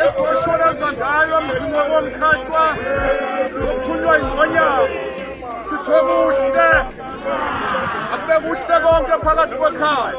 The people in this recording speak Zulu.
esoshonaza ngayo mzimba womkhatlwa wokuthunywa ingonyama sitho kuhle akube kuhle konke phakathi kwekhaya